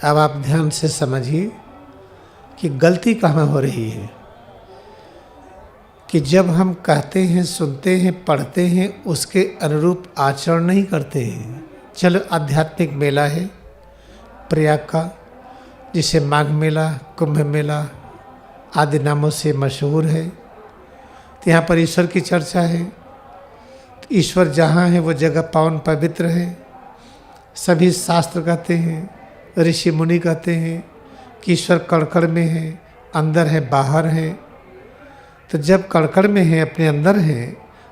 अब आप ध्यान से समझिए कि गलती कहाँ हो रही है। कि जब हम कहते हैं, सुनते हैं, पढ़ते हैं, उसके अनुरूप आचरण नहीं करते हैं। चलो, आध्यात्मिक मेला है प्रयाग का, जिसे माघ मेला, कुंभ मेला आदि नामों से मशहूर है। तो यहाँ पर ईश्वर की चर्चा है। तो ईश्वर जहाँ है वो जगह पावन पवित्र है। सभी शास्त्र कहते हैं, ऋषि मुनि कहते हैं कि ईश्वर कण में है, अंदर है, बाहर है। तो जब कण में है, अपने अंदर है,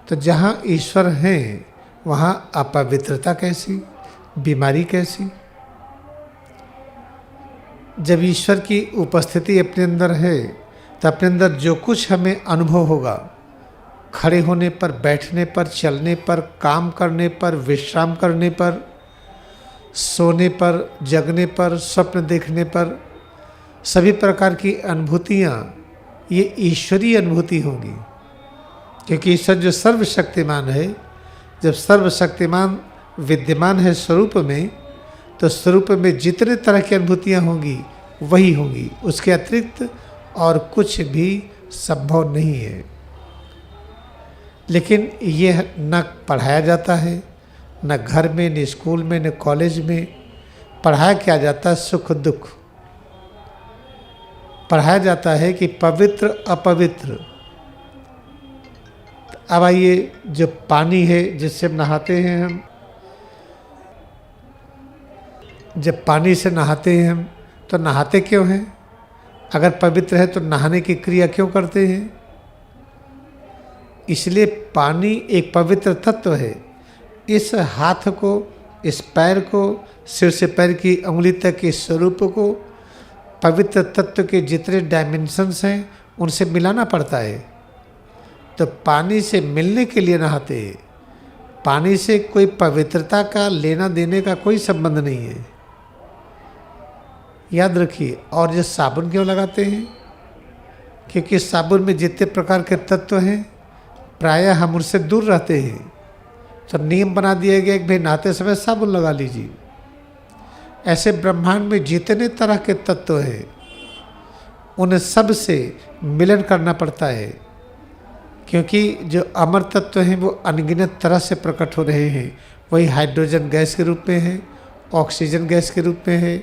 तो जहाँ ईश्वर है वहाँ अपवित्रता कैसी, बीमारी कैसी? जब ईश्वर की उपस्थिति अपने अंदर है तो अपने अंदर जो कुछ हमें अनुभव होगा, खड़े होने पर, बैठने पर, चलने पर, काम करने पर, विश्राम करने पर, सोने पर, जगने पर, स्वप्न देखने पर, सभी प्रकार की अनुभूतियाँ ये ईश्वरीय अनुभूति होंगी। क्योंकि ईश्वर जो सर्वशक्तिमान है, जब सर्वशक्तिमान विद्यमान है स्वरूप में, तो स्वरूप में जितने तरह की अनुभूतियाँ होंगी वही होंगी, उसके अतिरिक्त और कुछ भी संभव नहीं है। लेकिन यह न पढ़ाया जाता है, न घर में, न स्कूल में, न कॉलेज में। पढ़ाया क्या जाता है? सुख दुख पढ़ाया जाता है कि पवित्र अपवित्र। अब आइए, जो पानी है जिससे नहाते हैं हम, जब पानी से नहाते हैं हम, तो नहाते क्यों हैं? अगर पवित्र है तो नहाने की क्रिया क्यों करते हैं? इसलिए पानी एक पवित्र तत्व है। इस हाथ को, इस पैर को, सिर से पैर की उंगली तक के स्वरूप को पवित्र तत्व के जितने डायमेंशंस हैं उनसे मिलाना पड़ता है। तो पानी से मिलने के लिए नहाते हैं। पानी से कोई पवित्रता का लेना देने का कोई संबंध नहीं है, याद रखिए। और जो साबुन क्यों लगाते हैं? क्योंकि साबुन में जितने प्रकार के तत्व हैं प्रायः हम उनसे दूर रहते हैं। तो नियम बना दिया गया कि भाई नहाते समय साबुन लगा लीजिए। ऐसे ब्रह्मांड में जितने तरह के तत्व हैं उन सब से मिलन करना पड़ता है। क्योंकि जो अमर तत्व हैं वो अनगिनत तरह से प्रकट हो रहे हैं। वही हाइड्रोजन गैस के रूप में है, ऑक्सीजन गैस के रूप में है,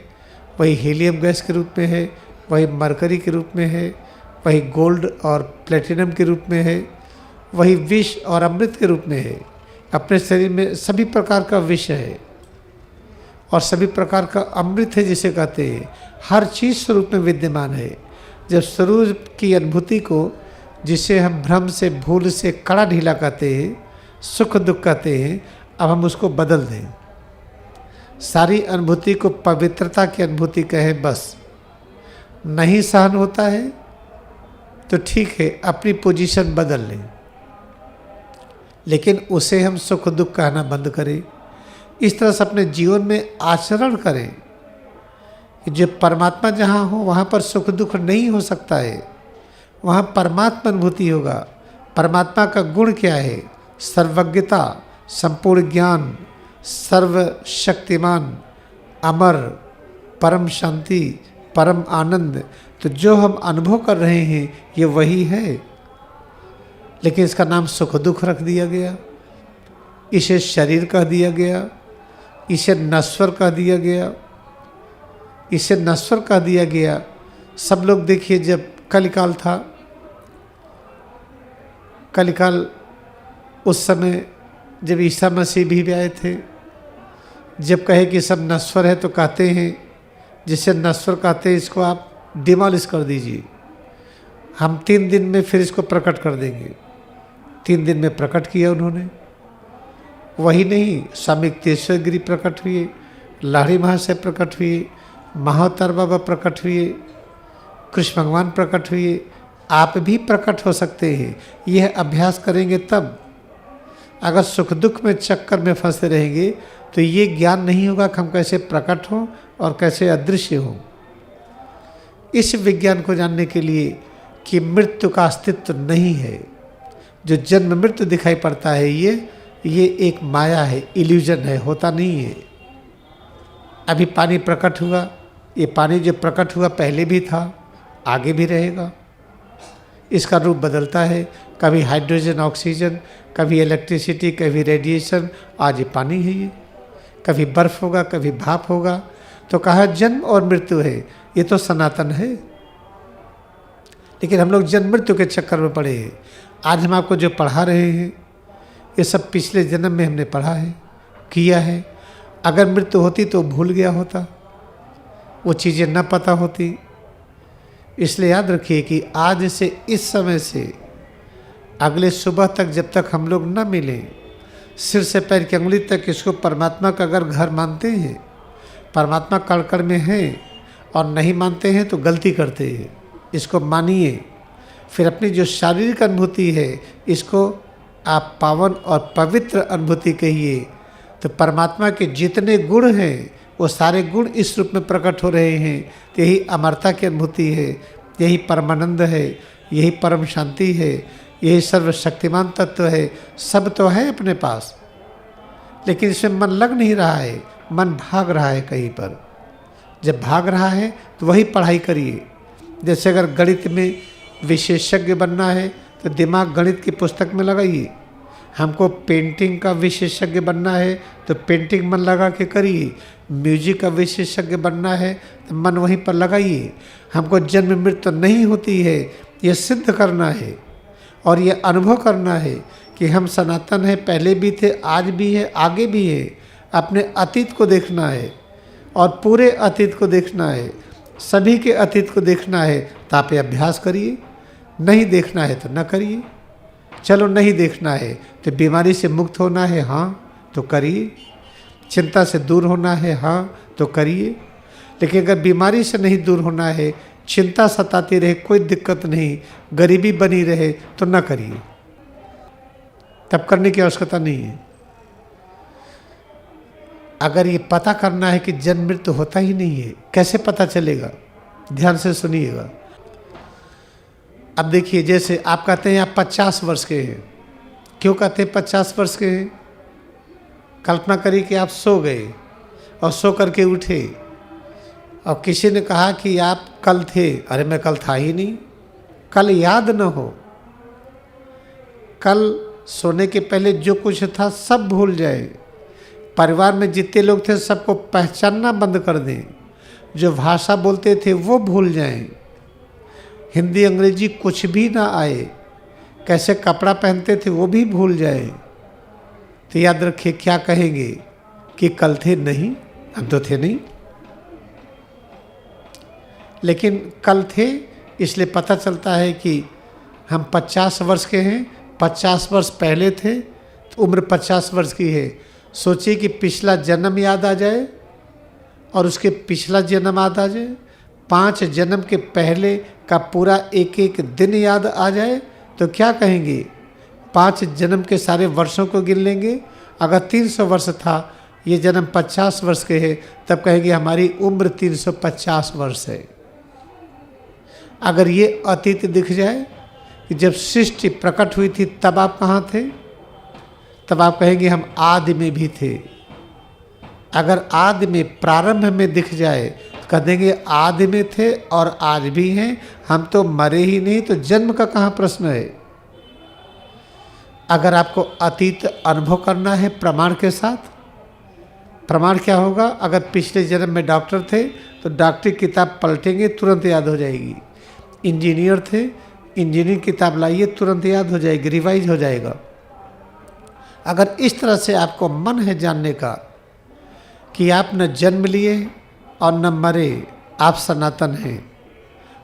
वही हीलियम गैस के रूप में है, वही मरकरी के रूप में है, वही गोल्ड और प्लेटिनम के रूप में है, वही विष और अमृत के रूप में है। अपने शरीर में सभी प्रकार का विष है और सभी प्रकार का अमृत है जिसे कहते हैं। हर चीज़ स्वरूप में विद्यमान है। जब स्वरूप की अनुभूति को, जिसे हम भ्रम से, भूल से, कड़ा ढीला कहते हैं, सुख दुख कहते हैं, अब हम उसको बदल दें, सारी अनुभूति को पवित्रता की अनुभूति कहें। बस नहीं सहन होता है तो ठीक है, अपनी पोजीशन बदल लें, लेकिन उसे हम सुख दुख कहना बंद करें। इस तरह से अपने जीवन में आचरण करें कि जो परमात्मा जहाँ हो वहाँ पर सुख दुख नहीं हो सकता है, वहाँ परमात्मा अनुभूति होगा। परमात्मा का गुण क्या है? सर्वज्ञता, संपूर्ण ज्ञान, सर्वशक्तिमान, अमर, परम शांति, परम आनंद। तो जो हम अनुभव कर रहे हैं ये वही है, लेकिन इसका नाम सुख दुख रख दिया गया, इसे शरीर कह दिया गया, इसे नश्वर कह दिया गया, इसे नश्वर कह दिया गया। सब लोग देखिए, जब कलिकाल था, कलिकाल उस समय जब ईसा मसीह भी आए थे, जब कहे कि सब नश्वर है तो कहते हैं, जिसे नश्वर कहते हैं इसको आप डिमोलिश कर दीजिए, हम 3 दिन में फिर इसको प्रकट कर देंगे। 3 दिन में प्रकट किया उन्होंने। वही नहीं, स्वामी तेश्वर गिरी प्रकट हुए, लाहिड़ी महाशय प्रकट हुए, महाअवतार बाबा प्रकट हुए, कृष्ण भगवान प्रकट हुए। आप भी प्रकट हो सकते हैं, यह अभ्यास करेंगे तब। अगर सुख दुख में चक्कर में फंसे रहेंगे तो ये ज्ञान नहीं होगा कि हम कैसे प्रकट हों और कैसे अदृश्य हों। इस विज्ञान को जानने के लिए कि मृत्यु का अस्तित्व नहीं है, जो जन्म मृत्यु दिखाई पड़ता है ये एक माया है, इल्यूजन है, होता नहीं है। अभी पानी प्रकट हुआ, ये पानी जो प्रकट हुआ पहले भी था, आगे भी रहेगा। इसका रूप बदलता है, कभी हाइड्रोजन ऑक्सीजन, कभी इलेक्ट्रिसिटी, कभी रेडिएशन। आज ये पानी है, ये कभी बर्फ होगा, कभी भाप होगा। तो कहा जन्म और मृत्यु है, ये तो सनातन है। लेकिन हम लोग जन्म मृत्यु के चक्कर में पड़े हैं। आज हम आपको जो पढ़ा रहे हैं ये सब पिछले जन्म में हमने पढ़ा है, किया है। अगर मृत्यु होती तो भूल गया होता, वो चीज़ें न पता होती। इसलिए याद रखिए कि आज से, इस समय से अगले सुबह तक, जब तक हम लोग न मिलें, सिर से पैर की अंगुली तक इसको परमात्मा का अगर घर मानते हैं, परमात्मा कण कण में है, और नहीं मानते हैं तो गलती करते हैं। इसको मानिए। फिर अपनी जो शारीरिक अनुभूति है इसको आप पावन और पवित्र अनुभूति कहिए। तो परमात्मा के जितने गुण हैं वो सारे गुण इस रूप में प्रकट हो रहे हैं। यही अमरता की अनुभूति है, यही परमानंद है, यही परम शांति है, यही सर्वशक्तिमान तत्व है। सब तो है अपने पास, लेकिन इसमें मन लग नहीं रहा है, मन भाग रहा है कहीं पर। जब भाग रहा है तो वही पढ़ाई करिए। जैसे अगर गणित में विशेषज्ञ बनना है तो दिमाग गणित की पुस्तक में लगाइए। हमको पेंटिंग का विशेषज्ञ बनना है तो पेंटिंग मन लगा के करिए। म्यूजिक का विशेषज्ञ बनना है तो मन वहीं पर लगाइए। हमको जन्म मृत्यु नहीं होती है, ये सिद्ध करना है और ये अनुभव करना है कि हम सनातन हैं, पहले भी थे, आज भी है, आगे भी है। अपने अतीत को देखना है और पूरे अतीत को देखना है, सभी के अतीत को देखना है। तो आप अभ्यास करिए। नहीं देखना है तो न करिए। चलो नहीं देखना है तो बीमारी से मुक्त होना है, हाँ तो करिए। चिंता से दूर होना है, हाँ तो करिए। लेकिन अगर बीमारी से नहीं दूर होना है, चिंता सताती रहे, कोई दिक्कत नहीं, गरीबी बनी रहे, तो न करिए। तब करने की आवश्यकता नहीं है। अगर ये पता करना है कि जन्म मृत्यु होता ही नहीं है, कैसे पता चलेगा? ध्यान से सुनिएगा। अब देखिए, जैसे आप कहते हैं आप 50 वर्ष के हैं। क्यों कहते हैं 50 वर्ष के हैं? कल्पना करिए कि आप सो गए और सो करके उठे और किसी ने कहा कि आप कल थे। अरे मैं कल था ही नहीं। कल याद न हो। कल सोने के पहले जो कुछ था सब भूल जाए। परिवार में जितने लोग थे सबको पहचानना बंद कर दें। जो भाषा बोलते थे वो भूल जाएं। हिंदी अंग्रेजी कुछ भी ना आए। कैसे कपड़ा पहनते थे वो भी भूल जाए। तो याद रखिए, क्या कहेंगे कि कल थे? नहीं, हम तो थे नहीं। लेकिन कल थे, इसलिए पता चलता है कि हम 50 वर्ष के हैं। 50 वर्ष पहले थे तो उम्र 50 वर्ष की है। सोचिए कि पिछला जन्म याद आ जाए और उसके पिछला जन्म याद आ जाए। 5 जन्म के पहले का पूरा एक एक दिन याद आ जाए तो क्या कहेंगे? 5 जन्म के सारे वर्षों को गिन लेंगे। अगर 300 वर्ष था, ये जन्म 50 वर्ष के है, तब कहेंगे हमारी उम्र 350 वर्ष है। अगर ये अतीत दिख जाए कि जब सृष्टि प्रकट हुई थी तब आप कहाँ थे, तब आप कहेंगे हम आदि में भी थे। अगर आदि में, प्रारंभ में दिख जाए तो कह देंगे आदि में थे और आज भी हैं। हम तो मरे ही नहीं, तो जन्म का कहाँ प्रश्न है? अगर आपको अतीत अनुभव करना है प्रमाण के साथ, प्रमाण क्या होगा? अगर पिछले जन्म में डॉक्टर थे तो डॉक्टरी किताब पलटेंगे, तुरंत याद हो जाएगी। इंजीनियर थे, इंजीनियरिंग किताब लाइए, तुरंत याद हो जाएगी, रिवाइज हो जाएगा। अगर इस तरह से आपको मन है जानने का कि आप न जन्म लिए और न मरे, आप सनातन हैं,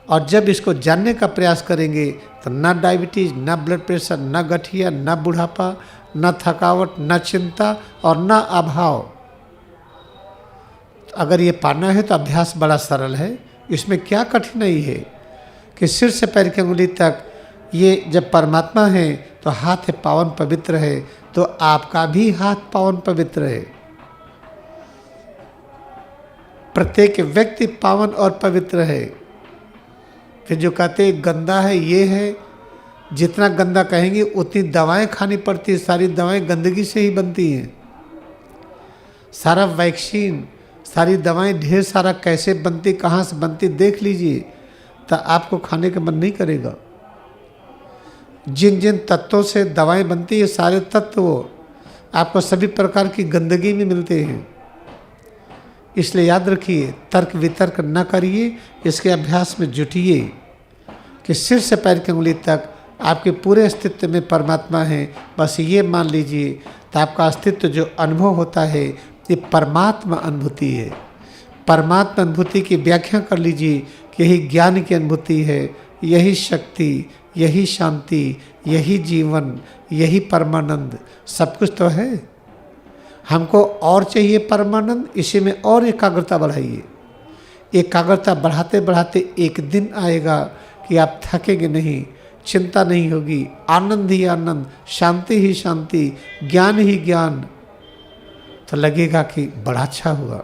और जब इसको जानने का प्रयास करेंगे तो न डायबिटीज, न ब्लड प्रेशर, न गठिया, न बुढ़ापा, न थकावट, न चिंता और न अभाव। अगर ये पाना है तो अभ्यास बड़ा सरल है। इसमें क्या कठिनाई है कि सिर से पैर की अंगुली तक ये जब परमात्मा है तो हाथ पावन पवित्र है, तो आपका भी हाथ पावन पवित्र है। प्रत्येक व्यक्ति पावन और पवित्र है। फिर जो कहते गंदा है, ये है, जितना गंदा कहेंगे उतनी दवाएं खानी पड़ती है। सारी दवाएं गंदगी से ही बनती हैं। सारा वैक्सीन, सारी दवाएं ढेर सारा कैसे बनती, कहाँ से बनती देख लीजिए, तो आपको खाने का मन नहीं करेगा। जिन जिन तत्वों से दवाएं बनती है, सारे तत्व वो आपको सभी प्रकार की गंदगी में मिलते हैं। इसलिए याद रखिए, तर्क वितर्क न करिए, इसके अभ्यास में जुटिए कि सिर से पैर की उंगली तक आपके पूरे अस्तित्व में परमात्मा है। बस ये मान लीजिए, तो आपका अस्तित्व जो अनुभव होता है ये परमात्मा अनुभूति है। परमात्मा अनुभूति की व्याख्या कर लीजिए कि यही ज्ञान की अनुभूति है, यही शक्ति, यही शांति, यही जीवन, यही परमानंद, सब कुछ तो है। हमको और चाहिए परमानंद, इसी में और एकाग्रता बढ़ाइए। एकाग्रता बढ़ाते बढ़ाते एक दिन आएगा कि आप थकेंगे नहीं, चिंता नहीं होगी, आनंद ही आनंद, शांति ही शांति, ज्ञान ही ज्ञान, तो लगेगा कि बड़ा अच्छा हुआ।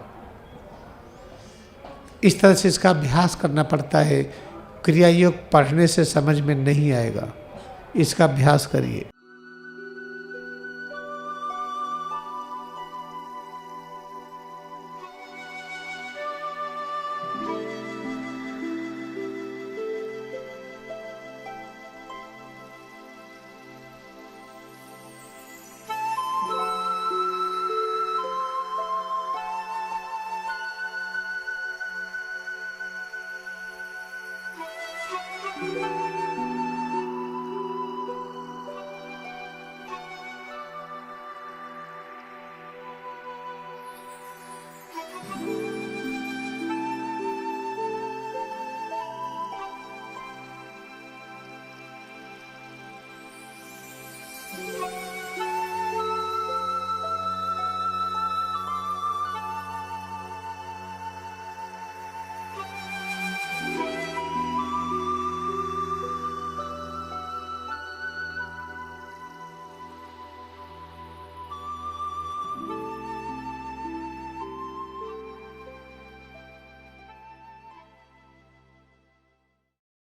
इस तरह से इसका अभ्यास करना पड़ता है। क्रिया योग पढ़ने से समझ में नहीं आएगा, इसका अभ्यास करिए।